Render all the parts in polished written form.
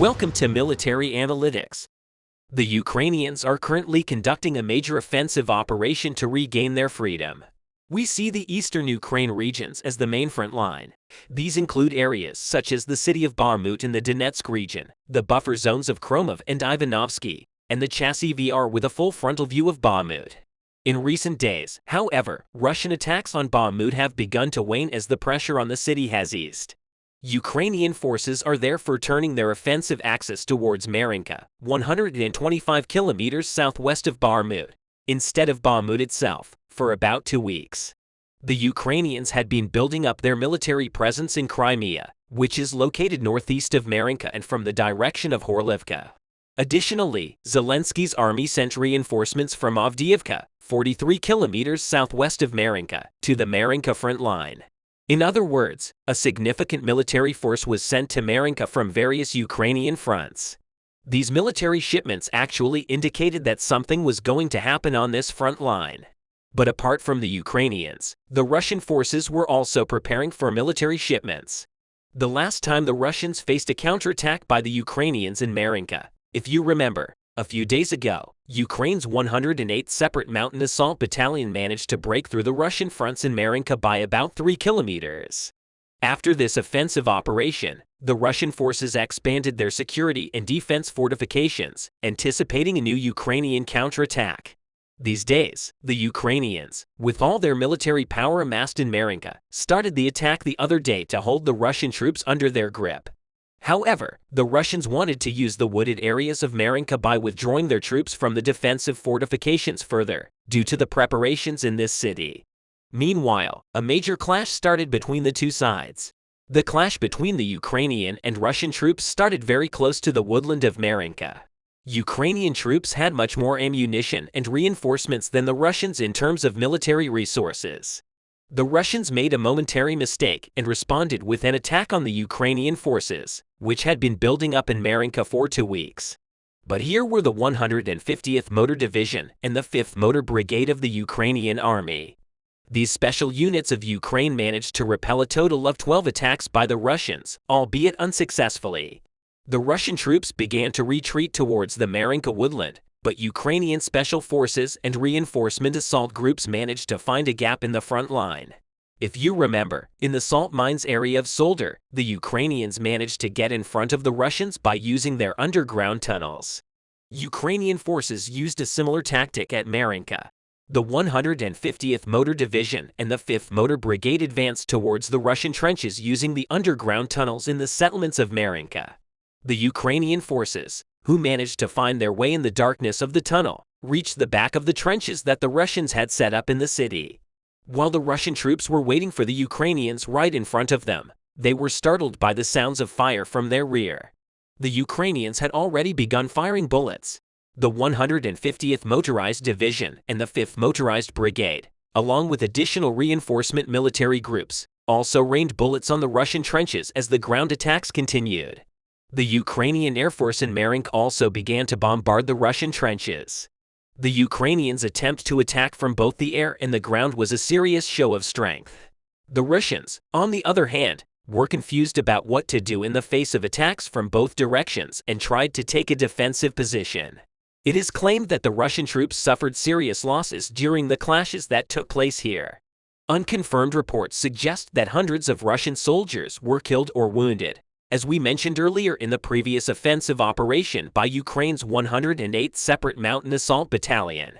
Welcome to Military Analytics. The Ukrainians are currently conducting a major offensive operation to regain their freedom. We see the eastern Ukraine regions as the main front line. These include areas such as the city of Bakhmut in the Donetsk region, the buffer zones of Kromov and Ivanovsky, and the Chasiv VR with a full frontal view of Bakhmut. In recent days, however, Russian attacks on Bakhmut have begun to wane as the pressure on the city has eased. Ukrainian forces are therefore turning their offensive axis towards Marinka, 125 kilometers southwest of Bakhmut, instead of Bakhmut itself, for about 2 weeks. The Ukrainians had been building up their military presence in Crimea, which is located northeast of Marinka and from the direction of Horlivka. Additionally, Zelensky's army sent reinforcements from Avdiivka, 43 kilometers southwest of Marinka, to the Marinka front line. In other words, a significant military force was sent to Marinka from various Ukrainian fronts. These military shipments actually indicated that something was going to happen on this front line. But apart from the Ukrainians, the Russian forces were also preparing for military shipments. The last time the Russians faced a counterattack by the Ukrainians in Marinka, if you remember, a few days ago, Ukraine's 108th Separate Mountain Assault Battalion managed to break through the Russian fronts in Marinka by about 3 kilometers. After this offensive operation, the Russian forces expanded their security and defense fortifications, anticipating a new Ukrainian counterattack. These days, the Ukrainians, with all their military power amassed in Marinka, started the attack the other day to hold the Russian troops under their grip. However, the Russians wanted to use the wooded areas of Marinka by withdrawing their troops from the defensive fortifications further, due to the preparations in this city. Meanwhile, a major clash started between the two sides. The clash between the Ukrainian and Russian troops started very close to the woodland of Marinka. Ukrainian troops had much more ammunition and reinforcements than the Russians in terms of military resources. The Russians made a momentary mistake and responded with an attack on the Ukrainian forces, which had been building up in Marinka for 2 weeks. But here were the 150th Motor Division and the 5th Motor Brigade of the Ukrainian Army. These special units of Ukraine managed to repel a total of 12 attacks by the Russians, albeit unsuccessfully. The Russian troops began to retreat towards the Marinka woodland, but Ukrainian special forces and reinforcement assault groups managed to find a gap in the front line. If you remember, in the salt mines area of Solder, the Ukrainians managed to get in front of the Russians by using their underground tunnels. Ukrainian forces used a similar tactic at Marinka. The 150th Motor Division and the 5th Motor Brigade advanced towards the Russian trenches using the underground tunnels in the settlements of Marinka. The Ukrainian forces, who managed to find their way in the darkness of the tunnel, reached the back of the trenches that the Russians had set up in the city. While the Russian troops were waiting for the Ukrainians right in front of them, they were startled by the sounds of fire from their rear. The Ukrainians had already begun firing bullets. The 150th Motorized Division and the 5th Motorized Brigade, along with additional reinforcement military groups, also rained bullets on the Russian trenches as the ground attacks continued. The Ukrainian Air Force in Marinka also began to bombard the Russian trenches. The Ukrainians' attempt to attack from both the air and the ground was a serious show of strength. The Russians, on the other hand, were confused about what to do in the face of attacks from both directions and tried to take a defensive position. It is claimed that the Russian troops suffered serious losses during the clashes that took place here. Unconfirmed reports suggest that hundreds of Russian soldiers were killed or wounded, as we mentioned earlier in the previous offensive operation by Ukraine's 108th Separate Mountain Assault Battalion,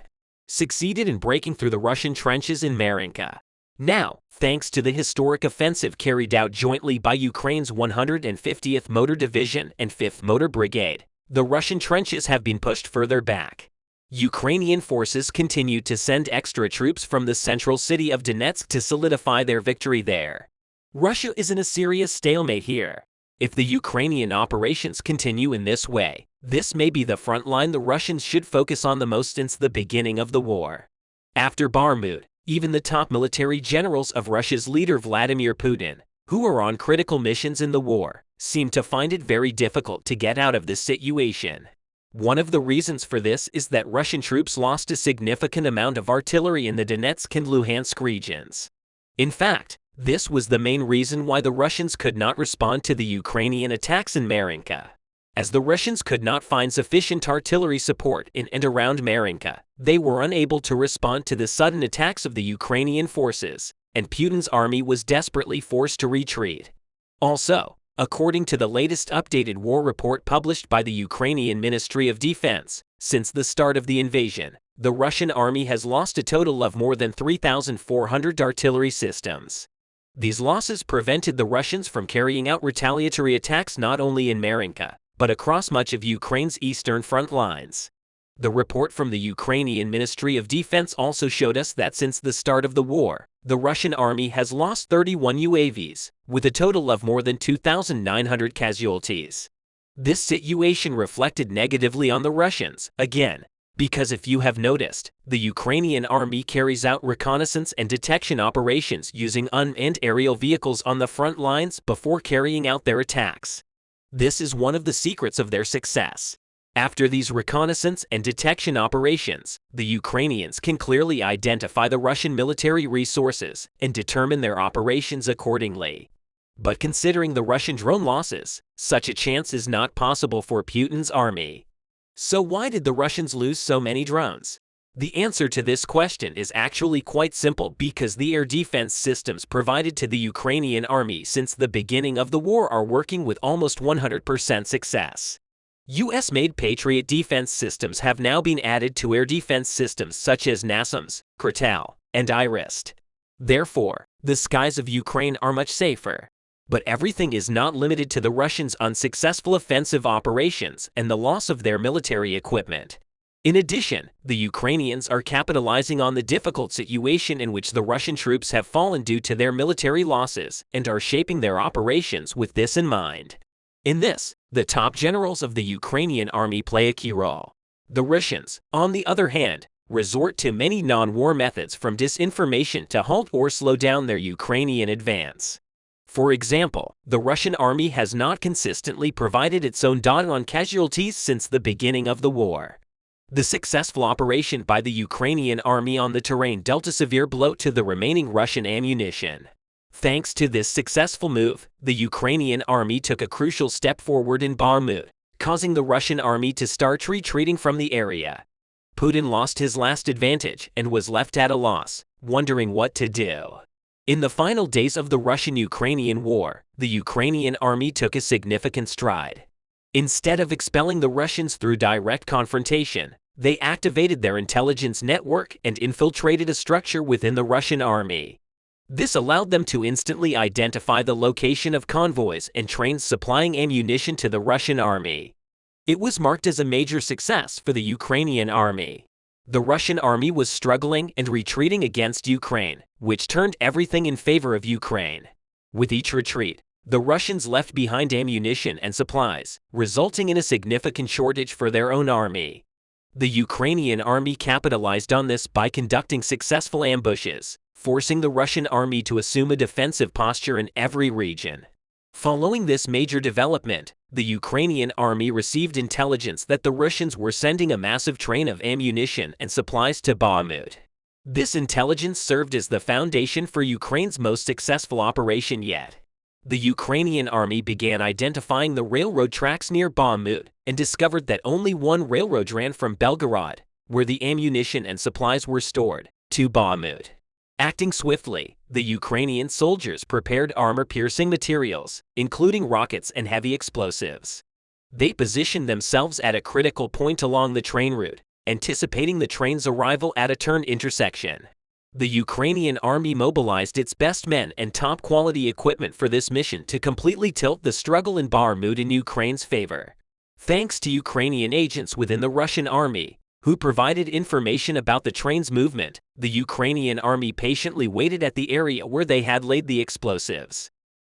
succeeded in breaking through the Russian trenches in Marinka. Now, thanks to the historic offensive carried out jointly by Ukraine's 150th Motor Division and 5th Motor Brigade, the Russian trenches have been pushed further back. Ukrainian forces continued to send extra troops from the central city of Donetsk to solidify their victory there. Russia is in a serious stalemate here. If the Ukrainian operations continue in this way, this may be the front line the Russians should focus on the most since the beginning of the war. After Bakhmut, even the top military generals of Russia's leader Vladimir Putin, who are on critical missions in the war, seem to find it very difficult to get out of this situation. One of the reasons for this is that Russian troops lost a significant amount of artillery in the Donetsk and Luhansk regions. In fact, this was the main reason why the Russians could not respond to the Ukrainian attacks in Marinka. As the Russians could not find sufficient artillery support in and around Marinka, they were unable to respond to the sudden attacks of the Ukrainian forces, and Putin's army was desperately forced to retreat. Also, according to the latest updated war report published by the Ukrainian Ministry of Defense, since the start of the invasion, the Russian army has lost a total of more than 3,400 artillery systems. These losses prevented the Russians from carrying out retaliatory attacks not only in Marinka, but across much of Ukraine's eastern front lines. The report from the Ukrainian Ministry of Defense also showed us that since the start of the war, the Russian army has lost 31 UAVs, with a total of more than 2,900 casualties. This situation reflected negatively on the Russians, again, because if you have noticed, the Ukrainian army carries out reconnaissance and detection operations using unmanned aerial vehicles on the front lines before carrying out their attacks. This is one of the secrets of their success. After these reconnaissance and detection operations, the Ukrainians can clearly identify the Russian military resources and determine their operations accordingly. But considering the Russian drone losses, such a chance is not possible for Putin's army. So why did the Russians lose so many drones? The answer to this question is actually quite simple because the air defense systems provided to the Ukrainian army since the beginning of the war are working with almost 100% success. US-made Patriot defense systems have now been added to air defense systems such as NASAMS, Kratal, and IRIS-T. Therefore, the skies of Ukraine are much safer. But everything is not limited to the Russians' unsuccessful offensive operations and the loss of their military equipment. In addition, the Ukrainians are capitalizing on the difficult situation in which the Russian troops have fallen due to their military losses and are shaping their operations with this in mind. In this, the top generals of the Ukrainian army play a key role. The Russians, on the other hand, resort to many non-war methods from disinformation to halt or slow down their Ukrainian advance. For example, the Russian army has not consistently provided its own data on casualties since the beginning of the war. The successful operation by the Ukrainian army on the terrain dealt a severe blow to the remaining Russian ammunition. Thanks to this successful move, the Ukrainian army took a crucial step forward in Bakhmut, causing the Russian army to start retreating from the area. Putin lost his last advantage and was left at a loss, wondering what to do. In the final days of the Russian-Ukrainian war, the Ukrainian army took a significant stride. Instead of expelling the Russians through direct confrontation, they activated their intelligence network and infiltrated a structure within the Russian army. This allowed them to instantly identify the location of convoys and trains supplying ammunition to the Russian army. It was marked as a major success for the Ukrainian army. The Russian army was struggling and retreating against Ukraine, which turned everything in favor of Ukraine. With each retreat, the Russians left behind ammunition and supplies, resulting in a significant shortage for their own army. The Ukrainian army capitalized on this by conducting successful ambushes, forcing the Russian army to assume a defensive posture in every region. Following this major development, the Ukrainian army received intelligence that the Russians were sending a massive train of ammunition and supplies to Bakhmut. This intelligence served as the foundation for Ukraine's most successful operation yet. The Ukrainian army began identifying the railroad tracks near Bakhmut and discovered that only one railroad ran from Belgorod, where the ammunition and supplies were stored, to Bakhmut. Acting swiftly, the Ukrainian soldiers prepared armor-piercing materials, including rockets and heavy explosives. They positioned themselves at a critical point along the train route, anticipating the train's arrival at a turn intersection. The Ukrainian army mobilized its best men and top-quality equipment for this mission to completely tilt the struggle in Bakhmut in Ukraine's favor. Thanks to Ukrainian agents within the Russian army, who provided information about the train's movement, the Ukrainian army patiently waited at the area where they had laid the explosives.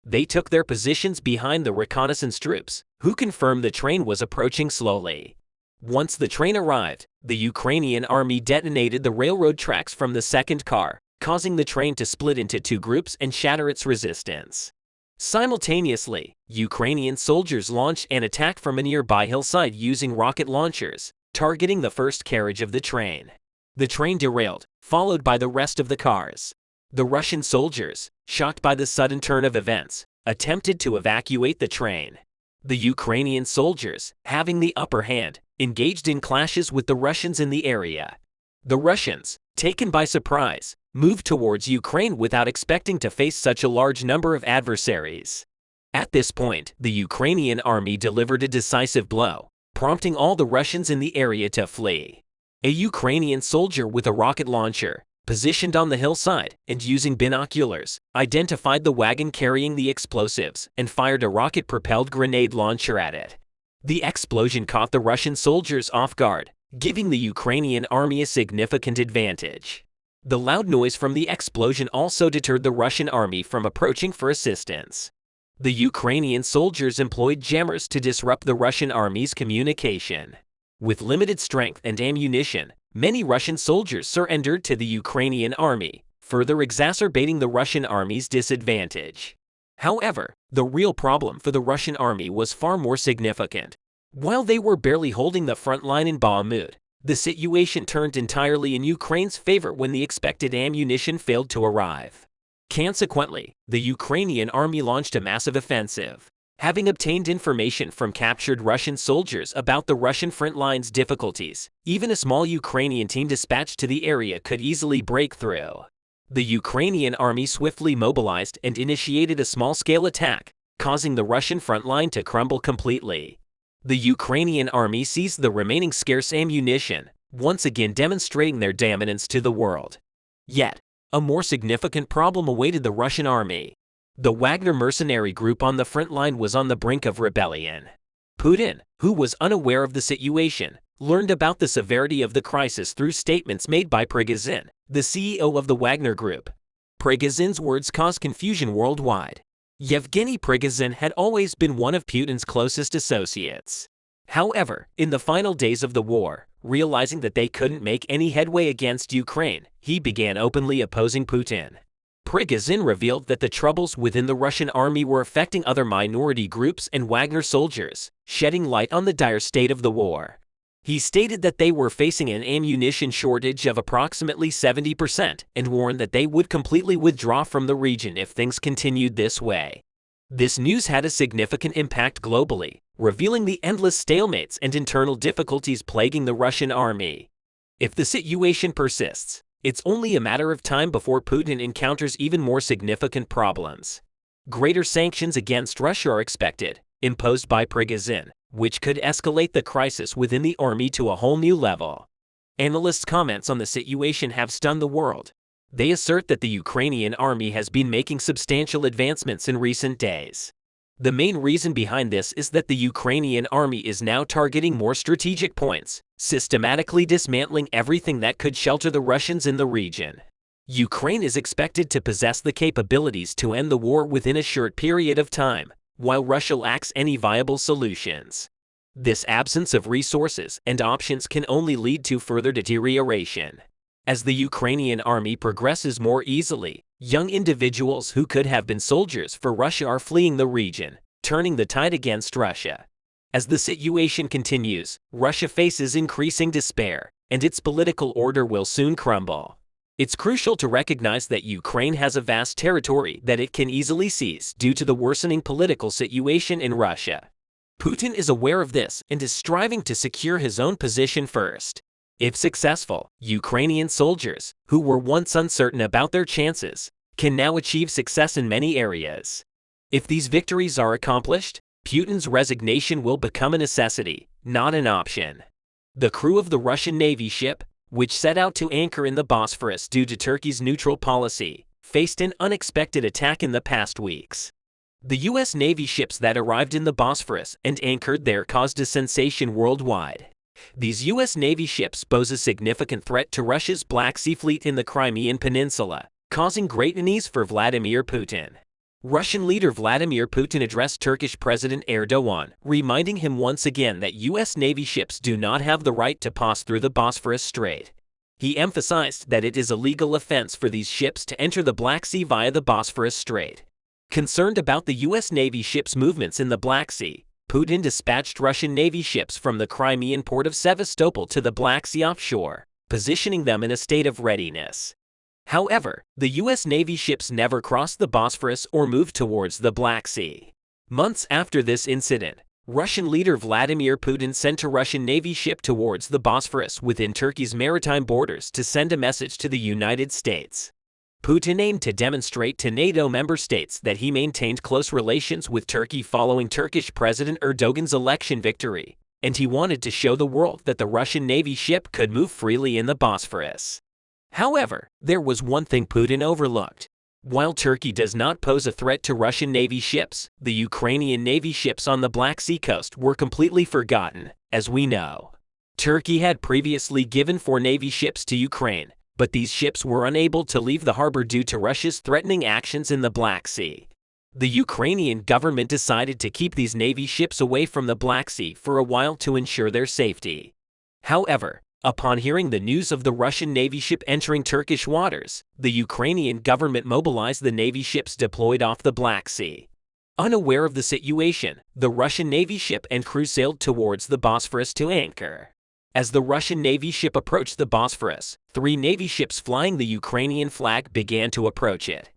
They took their positions behind the reconnaissance troops, who confirmed the train was approaching slowly. Once the train arrived, the Ukrainian army detonated the railroad tracks from the second car, causing the train to split into two groups and shatter its resistance. Simultaneously, Ukrainian soldiers launched an attack from a nearby hillside using rocket launchers, targeting the first carriage of the train. The train derailed, followed by the rest of the cars. The Russian soldiers, shocked by the sudden turn of events, attempted to evacuate the train. The Ukrainian soldiers, having the upper hand, engaged in clashes with the Russians in the area. The Russians, taken by surprise, moved towards Ukraine without expecting to face such a large number of adversaries. At this point, the Ukrainian army delivered a decisive blow, prompting all the Russians in the area to flee. A Ukrainian soldier with a rocket launcher, positioned on the hillside and using binoculars, identified the wagon carrying the explosives and fired a rocket-propelled grenade launcher at it. The explosion caught the Russian soldiers off guard, giving the Ukrainian army a significant advantage. The loud noise from the explosion also deterred the Russian army from approaching for assistance. The Ukrainian soldiers employed jammers to disrupt the Russian army's communication. With limited strength and ammunition, many Russian soldiers surrendered to the Ukrainian army, further exacerbating the Russian army's disadvantage. However, the real problem for the Russian army was far more significant. While they were barely holding the front line in Bakhmut, the situation turned entirely in Ukraine's favor when the expected ammunition failed to arrive. Consequently, the Ukrainian army launched a massive offensive. Having obtained information from captured Russian soldiers about the Russian front line's difficulties, even a small Ukrainian team dispatched to the area could easily break through. The Ukrainian army swiftly mobilized and initiated a small-scale attack, causing the Russian front line to crumble completely. The Ukrainian army seized the remaining scarce ammunition, once again demonstrating their dominance to the world. Yet, a more significant problem awaited the Russian army. The Wagner mercenary group on the front line was on the brink of rebellion. Putin, who was unaware of the situation, learned about the severity of the crisis through statements made by Prigozhin, the CEO of the Wagner Group. Prigozhin's words caused confusion worldwide. Yevgeny Prigozhin had always been one of Putin's closest associates. However, in the final days of the war, realizing that they couldn't make any headway against Ukraine, he began openly opposing Putin. Prigozhin revealed that the troubles within the Russian army were affecting other minority groups and Wagner soldiers, shedding light on the dire state of the war. He stated that they were facing an ammunition shortage of approximately 70% and warned that they would completely withdraw from the region if things continued this way. This news had a significant impact globally, revealing the endless stalemates and internal difficulties plaguing the Russian army. If the situation persists, it's only a matter of time before Putin encounters even more significant problems. Greater sanctions against Russia are expected, imposed by Prigozhin, which could escalate the crisis within the army to a whole new level. Analysts' comments on the situation have stunned the world. They assert that the Ukrainian army has been making substantial advancements in recent days. The main reason behind this is that the Ukrainian army is now targeting more strategic points, systematically dismantling everything that could shelter the Russians in the region. Ukraine is expected to possess the capabilities to end the war within a short period of time, while Russia lacks any viable solutions. This absence of resources and options can only lead to further deterioration. As the Ukrainian army progresses more easily, young individuals who could have been soldiers for Russia are fleeing the region, turning the tide against Russia. As the situation continues, Russia faces increasing despair, and its political order will soon crumble. It's crucial to recognize that Ukraine has a vast territory that it can easily seize due to the worsening political situation in Russia. Putin is aware of this and is striving to secure his own position first. If successful, Ukrainian soldiers, who were once uncertain about their chances, can now achieve success in many areas. If these victories are accomplished, Putin's resignation will become a necessity, not an option. The crew of the Russian Navy ship, which set out to anchor in the Bosphorus due to Turkey's neutral policy, faced an unexpected attack in the past weeks. The U.S. Navy ships that arrived in the Bosphorus and anchored there caused a sensation worldwide. These U.S. Navy ships pose a significant threat to Russia's Black Sea Fleet in the Crimean Peninsula, causing great unease for Vladimir Putin. Russian leader Vladimir Putin addressed Turkish President Erdogan, reminding him once again that U.S. Navy ships do not have the right to pass through the Bosphorus Strait. He emphasized that it is a legal offense for these ships to enter the Black Sea via the Bosphorus Strait. Concerned about the U.S. Navy ships' movements in the Black Sea, Putin dispatched Russian Navy ships from the Crimean port of Sevastopol to the Black Sea offshore, positioning them in a state of readiness. However, the U.S. Navy ships never crossed the Bosphorus or moved towards the Black Sea. Months after this incident, Russian leader Vladimir Putin sent a Russian Navy ship towards the Bosphorus within Turkey's maritime borders to send a message to the United States. Putin aimed to demonstrate to NATO member states that he maintained close relations with Turkey following Turkish President Erdogan's election victory, and he wanted to show the world that the Russian Navy ship could move freely in the Bosphorus. However, there was one thing Putin overlooked. While Turkey does not pose a threat to Russian Navy ships, the Ukrainian Navy ships on the Black Sea coast were completely forgotten, as we know. Turkey had previously given 4 Navy ships to Ukraine, but these ships were unable to leave the harbor due to Russia's threatening actions in the Black Sea. The Ukrainian government decided to keep these Navy ships away from the Black Sea for a while to ensure their safety. However, upon hearing the news of the Russian Navy ship entering Turkish waters, the Ukrainian government mobilized the Navy ships deployed off the Black Sea. Unaware of the situation, the Russian Navy ship and crew sailed towards the Bosphorus to anchor. As the Russian Navy ship approached the Bosphorus, 3 Navy ships flying the Ukrainian flag began to approach it.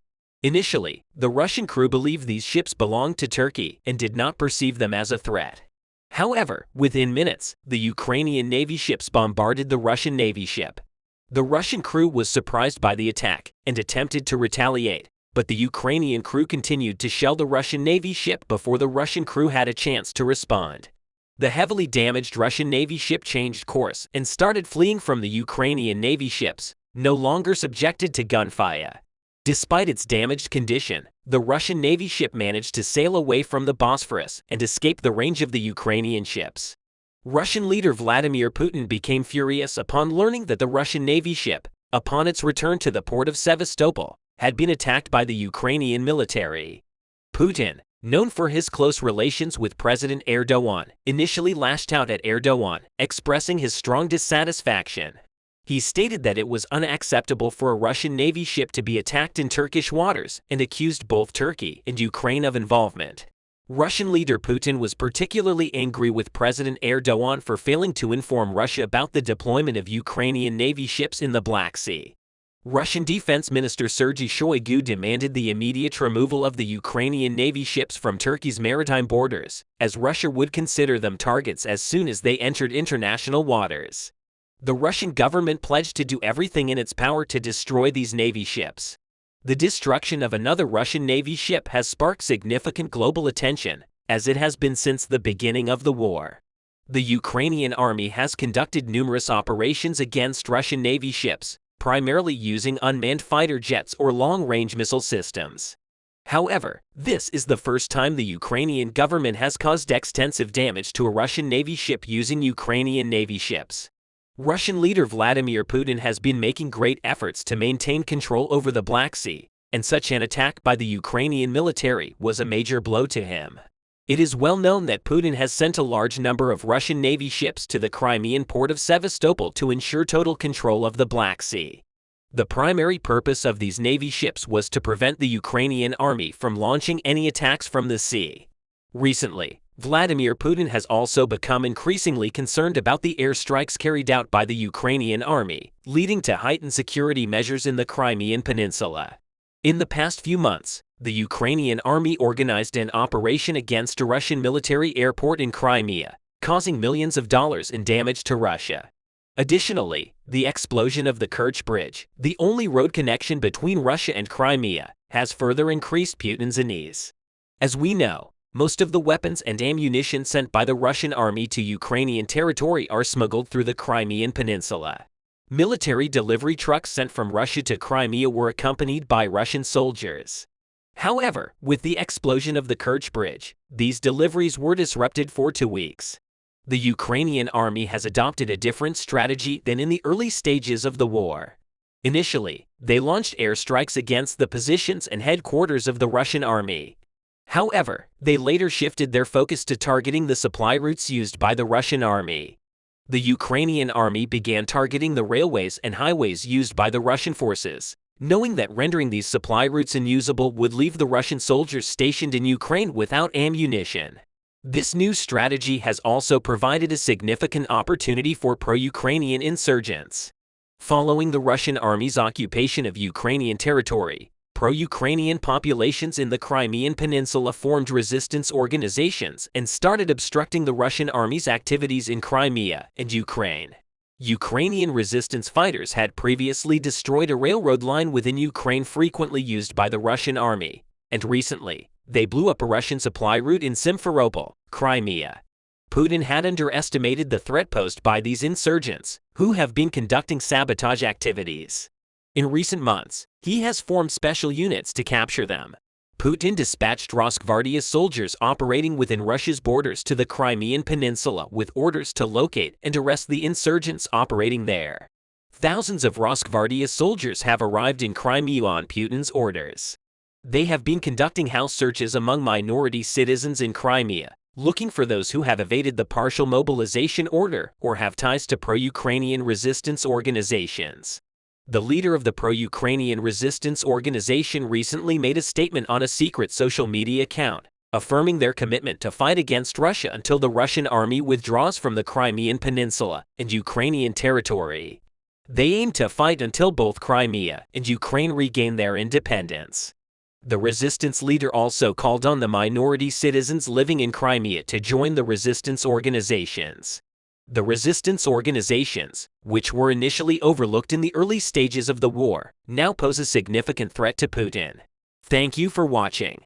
Initially, the Russian crew believed these ships belonged to Turkey and did not perceive them as a threat. However, within minutes, the Ukrainian Navy ships bombarded the Russian Navy ship. The Russian crew was surprised by the attack and attempted to retaliate, but the Ukrainian crew continued to shell the Russian Navy ship before the Russian crew had a chance to respond. The heavily damaged Russian Navy ship changed course and started fleeing from the Ukrainian Navy ships, no longer subjected to gunfire. Despite its damaged condition, the Russian Navy ship managed to sail away from the Bosphorus and escape the range of the Ukrainian ships. Russian leader Vladimir Putin became furious upon learning that the Russian Navy ship, upon its return to the port of Sevastopol, had been attacked by the Ukrainian military. Putin, known for his close relations with President Erdogan, initially lashed out at Erdogan, expressing his strong dissatisfaction. He stated that it was unacceptable for a Russian Navy ship to be attacked in Turkish waters and accused both Turkey and Ukraine of involvement. Russian leader Putin was particularly angry with President Erdogan for failing to inform Russia about the deployment of Ukrainian Navy ships in the Black Sea. Russian Defense Minister Sergei Shoigu demanded the immediate removal of the Ukrainian Navy ships from Turkey's maritime borders, as Russia would consider them targets as soon as they entered international waters. The Russian government pledged to do everything in its power to destroy these Navy ships. The destruction of another Russian Navy ship has sparked significant global attention, as it has been since the beginning of the war. The Ukrainian army has conducted numerous operations against Russian Navy ships, primarily using unmanned fighter jets or long-range missile systems. However, this is the first time the Ukrainian government has caused extensive damage to a Russian Navy ship using Ukrainian Navy ships. Russian leader Vladimir Putin has been making great efforts to maintain control over the Black Sea, and such an attack by the Ukrainian military was a major blow to him. It is well known that Putin has sent a large number of Russian Navy ships to the Crimean port of Sevastopol to ensure total control of the Black Sea. The primary purpose of these Navy ships was to prevent the Ukrainian army from launching any attacks from the sea. Recently, Vladimir Putin has also become increasingly concerned about the airstrikes carried out by the Ukrainian army, leading to heightened security measures in the Crimean Peninsula. In the past few months, the Ukrainian army organized an operation against a Russian military airport in Crimea, causing millions of dollars in damage to Russia. Additionally, the explosion of the Kerch Bridge, the only road connection between Russia and Crimea, has further increased Putin's unease. As we know, most of the weapons and ammunition sent by the Russian army to Ukrainian territory are smuggled through the Crimean Peninsula. Military delivery trucks sent from Russia to Crimea were accompanied by Russian soldiers. However, with the explosion of the Kerch Bridge, these deliveries were disrupted for 2 weeks. The Ukrainian army has adopted a different strategy than in the early stages of the war. Initially, they launched airstrikes against the positions and headquarters of the Russian army. However, they later shifted their focus to targeting the supply routes used by the Russian army. The Ukrainian army began targeting the railways and highways used by the Russian forces, knowing that rendering these supply routes unusable would leave the Russian soldiers stationed in Ukraine without ammunition. This new strategy has also provided a significant opportunity for pro-Ukrainian insurgents. Following the Russian army's occupation of Ukrainian territory, Pro-Ukrainian populations in the Crimean Peninsula formed resistance organizations and started obstructing the Russian army's activities in Crimea and Ukraine. Ukrainian resistance fighters had previously destroyed a railroad line within Ukraine frequently used by the Russian army, and recently, they blew up a Russian supply route in Simferopol, Crimea. Putin had underestimated the threat posed by these insurgents, who have been conducting sabotage activities. In recent months, he has formed special units to capture them. Putin dispatched Rosgvardia soldiers operating within Russia's borders to the Crimean Peninsula with orders to locate and arrest the insurgents operating there. Thousands of Rosgvardia soldiers have arrived in Crimea on Putin's orders. They have been conducting house searches among minority citizens in Crimea, looking for those who have evaded the partial mobilization order or have ties to pro-Ukrainian resistance organizations. The leader of the pro-Ukrainian resistance organization recently made a statement on a secret social media account, affirming their commitment to fight against Russia until the Russian army withdraws from the Crimean Peninsula and Ukrainian territory. They aim to fight until both Crimea and Ukraine regain their independence. The resistance leader also called on the minority citizens living in Crimea to join the resistance organizations. The resistance organizations, which were initially overlooked in the early stages of the war, now pose a significant threat to Putin. Thank you for watching.